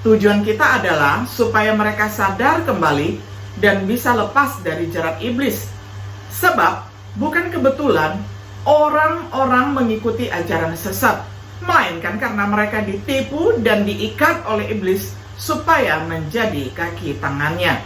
Tujuan kita adalah supaya mereka sadar kembali dan bisa lepas dari jerat iblis. Sebab bukan kebetulan orang-orang mengikuti ajaran sesat, melainkan karena mereka ditipu dan diikat oleh iblis supaya menjadi kaki tangannya.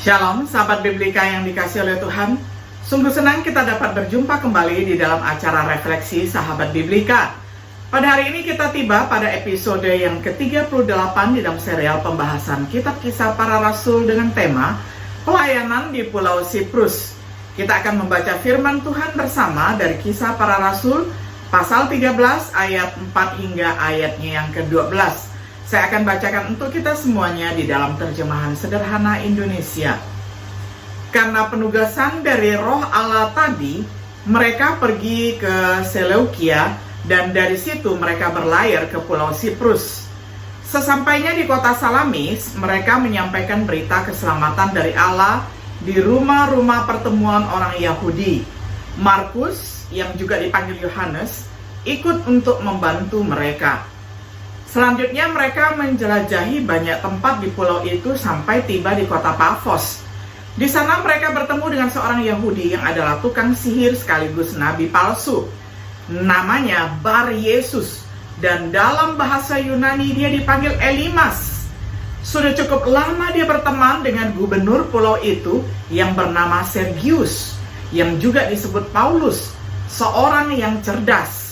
Shalom sahabat Biblika yang dikasihi oleh Tuhan. Sungguh senang kita dapat berjumpa kembali di dalam acara refleksi sahabat Biblika. Pada hari ini kita tiba pada episode yang ke-38 di dalam serial pembahasan kitab Kisah Para Rasul dengan tema Pelayanan di Pulau Siprus. Kita akan membaca firman Tuhan bersama dari Kisah Para Rasul pasal 13 ayat 4 hingga ayatnya yang ke-12. Saya akan bacakan untuk kita semuanya di dalam terjemahan sederhana Indonesia. Karena penugasan dari Roh Allah tadi, mereka pergi ke Seleukia dan dari situ mereka berlayar ke Pulau Siprus. Sesampainya di kota Salamis, mereka menyampaikan berita keselamatan dari Allah di rumah-rumah pertemuan orang Yahudi. Markus, yang juga dipanggil Yohanes, ikut untuk membantu mereka. Selanjutnya mereka menjelajahi banyak tempat di pulau itu sampai tiba di kota Pafos. Di sana mereka bertemu dengan seorang Yahudi yang adalah tukang sihir sekaligus nabi palsu. Namanya Bar Yesus, dan dalam bahasa Yunani dia dipanggil Elimas. Sudah cukup lama dia berteman dengan gubernur pulau itu yang bernama Sergius, yang juga disebut Paulus, seorang yang cerdas.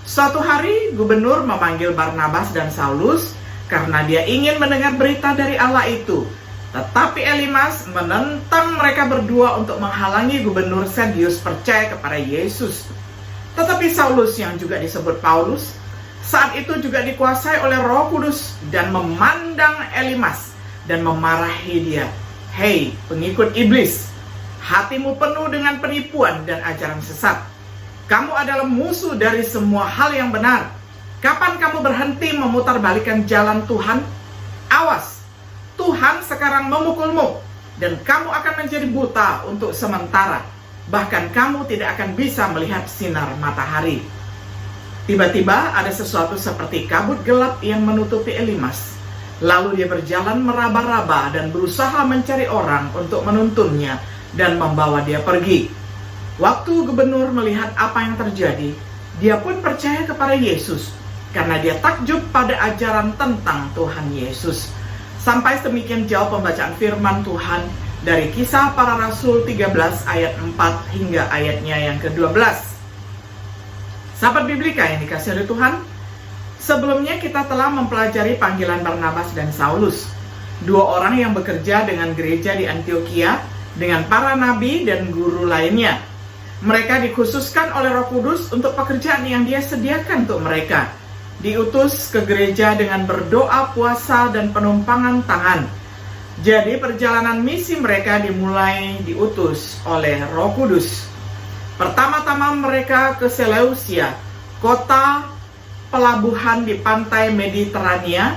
Suatu hari gubernur memanggil Barnabas dan Saulus karena dia ingin mendengar berita dari Allah itu. Tetapi Elimas menentang mereka berdua untuk menghalangi gubernur Sergius percaya kepada Yesus. Tetapi Saulus, yang juga disebut Paulus, saat itu juga dikuasai oleh Roh Kudus dan memandang Elimas dan memarahi dia. Hei pengikut iblis, hatimu penuh dengan penipuan dan ajaran sesat. Kamu adalah musuh dari semua hal yang benar. Kapan kamu berhenti memutarbalikkan jalan Tuhan? Awas, Tuhan sekarang memukulmu, dan kamu akan menjadi buta untuk sementara. Bahkan kamu tidak akan bisa melihat sinar matahari. Tiba-tiba ada sesuatu seperti kabut gelap yang menutupi Elimas. Lalu dia berjalan meraba-raba dan berusaha mencari orang untuk menuntunnya dan membawa dia pergi. Waktu gubernur melihat apa yang terjadi, dia pun percaya kepada Yesus karena dia takjub pada ajaran tentang Tuhan Yesus. Sampai demikian jauh pembacaan firman Tuhan dari Kisah Para Rasul 13 ayat 4 hingga ayatnya yang ke-12. Sahabat Biblika yang dikasihi oleh Tuhan, sebelumnya kita telah mempelajari panggilan Barnabas dan Saulus, dua orang yang bekerja dengan gereja di Antioquia dengan para nabi dan guru lainnya. Mereka dikhususkan oleh Roh Kudus untuk pekerjaan yang dia sediakan untuk mereka. Diutus ke gereja dengan berdoa, puasa, dan penumpangan tangan. Jadi perjalanan misi mereka dimulai diutus oleh Roh Kudus. Pertama-tama mereka ke Seleucia, kota pelabuhan di pantai Mediterania,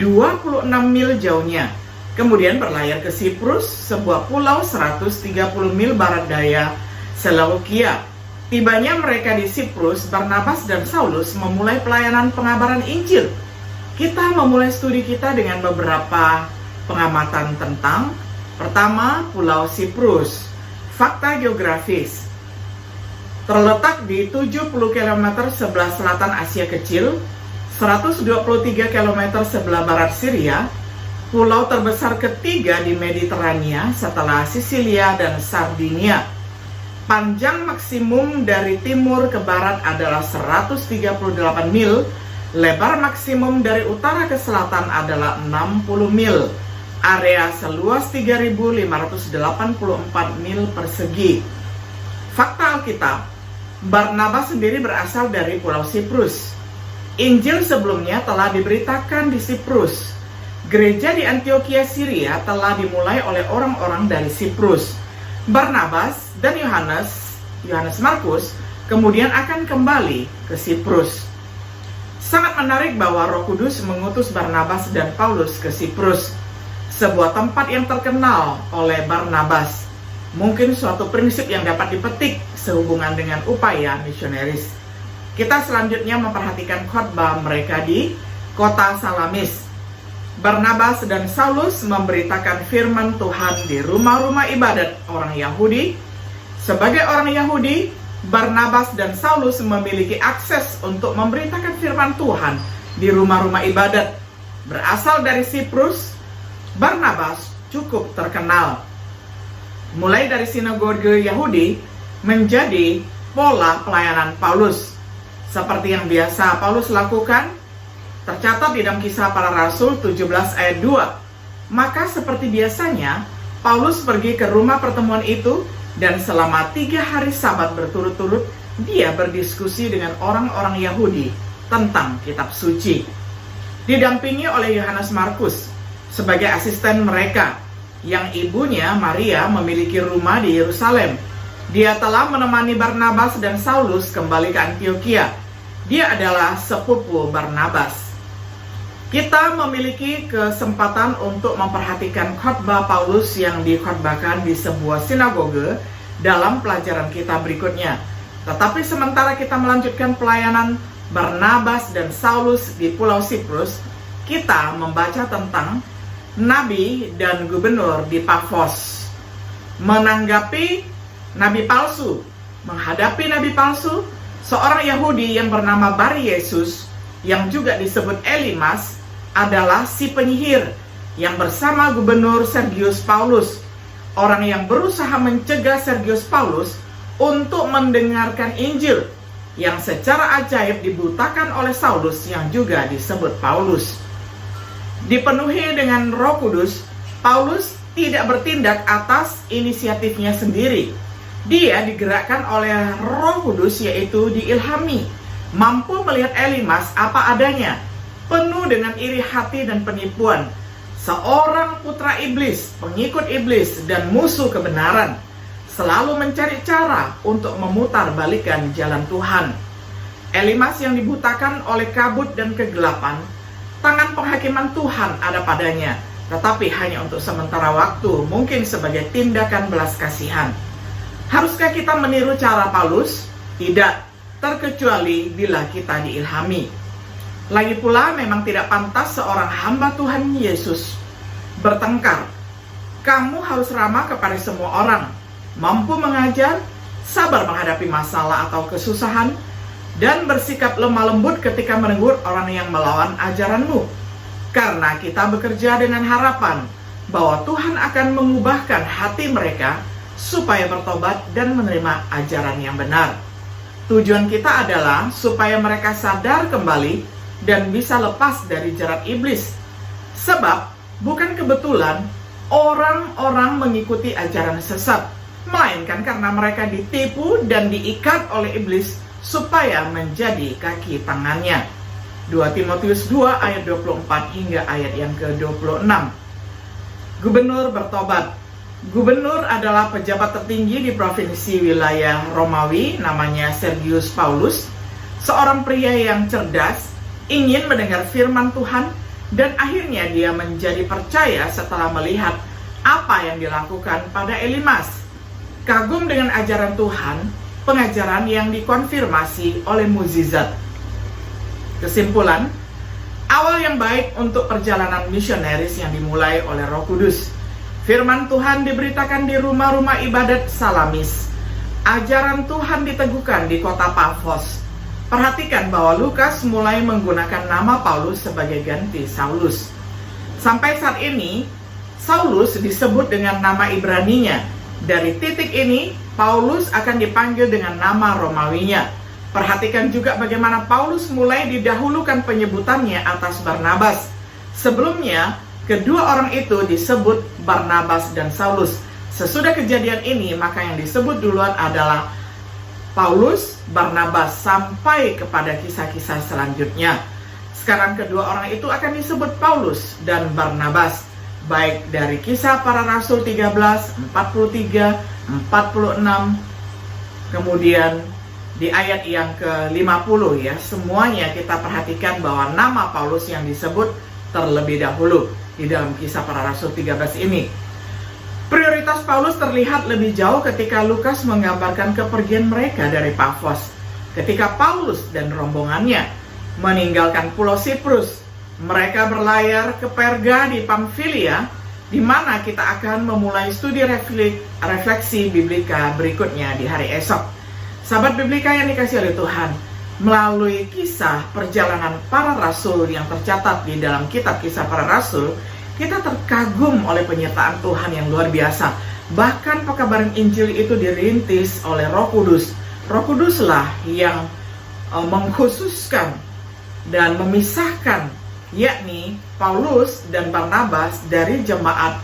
26 mil jauhnya. Kemudian berlayar ke Siprus, sebuah pulau 130 mil barat daya Seleukia. Tibanya mereka di Siprus, Barnabas dan Saulus memulai pelayanan pengabaran Injil. Kita memulai studi kita dengan beberapa pengamatan tentang pertama, Pulau Siprus. Fakta geografis. Terletak di 70 km sebelah selatan Asia Kecil, 123 km sebelah barat Syria, pulau terbesar ketiga di Mediterania setelah Sisilia dan Sardinia. Panjang maksimum dari timur ke barat adalah 138 mil Lebar maksimum dari utara ke selatan adalah 60 mil. Area seluas 3.584 mil persegi. Fakta Alkitab, Barnabas sendiri berasal dari Pulau Siprus. Injil sebelumnya telah diberitakan di Siprus. Gereja di Antioquia, Syria telah dimulai oleh orang-orang dari Siprus. Barnabas dan Yohanes Markus kemudian akan kembali ke Siprus. Sangat menarik bahwa Roh Kudus mengutus Barnabas dan Paulus ke Siprus, sebuah tempat yang terkenal oleh Barnabas. Mungkin suatu prinsip yang dapat dipetik sehubungan dengan upaya misionaris. Kita selanjutnya memperhatikan khotbah mereka di kota Salamis. Barnabas dan Saulus memberitakan firman Tuhan di rumah-rumah ibadat orang Yahudi. Sebagai orang Yahudi, Barnabas dan Saulus memiliki akses untuk memberitakan firman Tuhan di rumah-rumah ibadat. Berasal dari Siprus, Barnabas cukup terkenal. Mulai dari sinagoge Yahudi menjadi pola pelayanan Paulus. Seperti yang biasa Paulus lakukan, tercatat di dalam Kisah Para Rasul 17 ayat 2. Maka seperti biasanya, Paulus pergi ke rumah pertemuan itu, dan selama 3 hari Sabat berturut-turut, dia berdiskusi dengan orang-orang Yahudi tentang kitab suci. Didampingi oleh Yohanes Markus sebagai asisten mereka, yang ibunya Maria memiliki rumah di Yerusalem. Dia telah menemani Barnabas dan Saulus kembali ke Antioquia. Dia adalah sepupu Barnabas. Kita memiliki kesempatan untuk memperhatikan khotbah Paulus yang dikhotbahkan di sebuah sinagoge dalam pelajaran kita berikutnya. Tetapi sementara kita melanjutkan pelayanan Barnabas dan Saulus di Pulau Siprus, kita membaca tentang nabi dan gubernur di Pafos. Menghadapi nabi palsu, seorang Yahudi yang bernama Bar-Yesus, yang juga disebut Elimas, adalah si penyihir yang bersama gubernur Sergius Paulus, orang yang berusaha mencegah Sergius Paulus untuk mendengarkan Injil, yang secara ajaib dibutakan oleh Saulus yang juga disebut Paulus. Dipenuhi dengan Roh Kudus, Paulus tidak bertindak atas inisiatifnya sendiri. Dia digerakkan oleh Roh Kudus, yaitu diilhami, mampu melihat Elimas apa adanya, penuh dengan iri hati dan penipuan, seorang putra iblis, pengikut iblis, dan musuh kebenaran, selalu mencari cara untuk memutarbalikkan jalan Tuhan. Elimas yang dibutakan oleh kabut dan kegelapan, tangan penghakiman Tuhan ada padanya, tetapi hanya untuk sementara waktu, mungkin sebagai tindakan belas kasihan. Haruskah kita meniru cara Paulus? Tidak, terkecuali bila kita diilhami. Lagi pula memang tidak pantas seorang hamba Tuhan Yesus bertengkar. Kamu harus ramah kepada semua orang, mampu mengajar, sabar menghadapi masalah atau kesusahan, dan bersikap lemah lembut ketika menegur orang yang melawan ajaranmu. Karena kita bekerja dengan harapan bahwa Tuhan akan mengubahkan hati mereka supaya bertobat dan menerima ajaran yang benar. Tujuan kita adalah supaya mereka sadar kembali dan bisa lepas dari jerat iblis. Sebab bukan kebetulan orang-orang mengikuti ajaran sesat, melainkan karena mereka ditipu dan diikat oleh iblis supaya menjadi kaki tangannya. 2 Timotius 2 ayat 24 hingga ayat yang ke-26. Gubernur bertobat. Gubernur adalah pejabat tertinggi di provinsi wilayah Romawi, namanya Sergius Paulus, seorang pria yang cerdas, ingin mendengar firman Tuhan, dan akhirnya dia menjadi percaya setelah melihat apa yang dilakukan pada Elimas. Kagum dengan ajaran Tuhan, pengajaran yang dikonfirmasi oleh mukjizat. Kesimpulan, awal yang baik untuk perjalanan misionaris yang dimulai oleh Roh Kudus. Firman Tuhan diberitakan di rumah-rumah ibadat Salamis. Ajaran Tuhan diteguhkan di kota Pafos. Perhatikan bahwa Lukas mulai menggunakan nama Paulus sebagai ganti Saulus. Sampai saat ini, Saulus disebut dengan nama Ibraninya. Dari titik ini, Paulus akan dipanggil dengan nama Romawinya. Perhatikan juga bagaimana Paulus mulai didahulukan penyebutannya atas Barnabas. Sebelumnya, kedua orang itu disebut Barnabas dan Saulus. Sesudah kejadian ini, maka yang disebut duluan adalah Paulus, Barnabas, sampai kepada kisah-kisah selanjutnya. Sekarang kedua orang itu akan disebut Paulus dan Barnabas, baik dari Kisah Para Rasul 13, 43, 46, kemudian di ayat yang ke-50 ya, semuanya kita perhatikan bahwa nama Paulus yang disebut terlebih dahulu di dalam Kisah Para Rasul 13 ini. Prioritas Paulus terlihat lebih jauh ketika Lukas menggambarkan kepergian mereka dari Pafos. Ketika Paulus dan rombongannya meninggalkan Pulau Siprus, mereka berlayar ke Perga di Pamfilia, di mana kita akan memulai studi refleksi biblika berikutnya di hari esok. Sahabat Biblika yang dikasihi oleh Tuhan, melalui kisah perjalanan para rasul yang tercatat di dalam kitab Kisah Para Rasul, kita terkagum oleh penyertaan Tuhan yang luar biasa. Bahkan pekabaran Injil itu dirintis oleh Roh Kudus. Roh Kuduslah yang mengkhususkan dan memisahkan, yakni Paulus dan Barnabas dari jemaat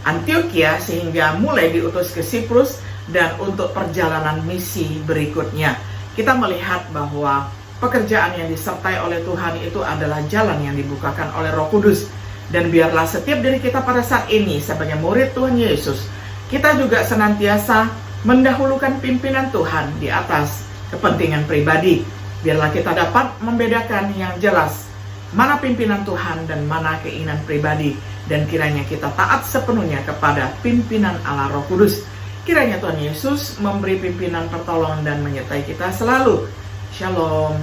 Antioquia, sehingga mulai diutus ke Siprus dan untuk perjalanan misi berikutnya. Kita melihat bahwa pekerjaan yang disertai oleh Tuhan itu adalah jalan yang dibukakan oleh Roh Kudus. Dan biarlah setiap dari kita pada saat ini sebagai murid Tuhan Yesus, kita juga senantiasa mendahulukan pimpinan Tuhan di atas kepentingan pribadi. Biarlah kita dapat membedakan yang jelas mana pimpinan Tuhan dan mana keinginan pribadi, dan kiranya kita taat sepenuhnya kepada pimpinan Allah Roh Kudus. Kiranya Tuhan Yesus memberi pimpinan, pertolongan, dan menyertai kita selalu. Shalom.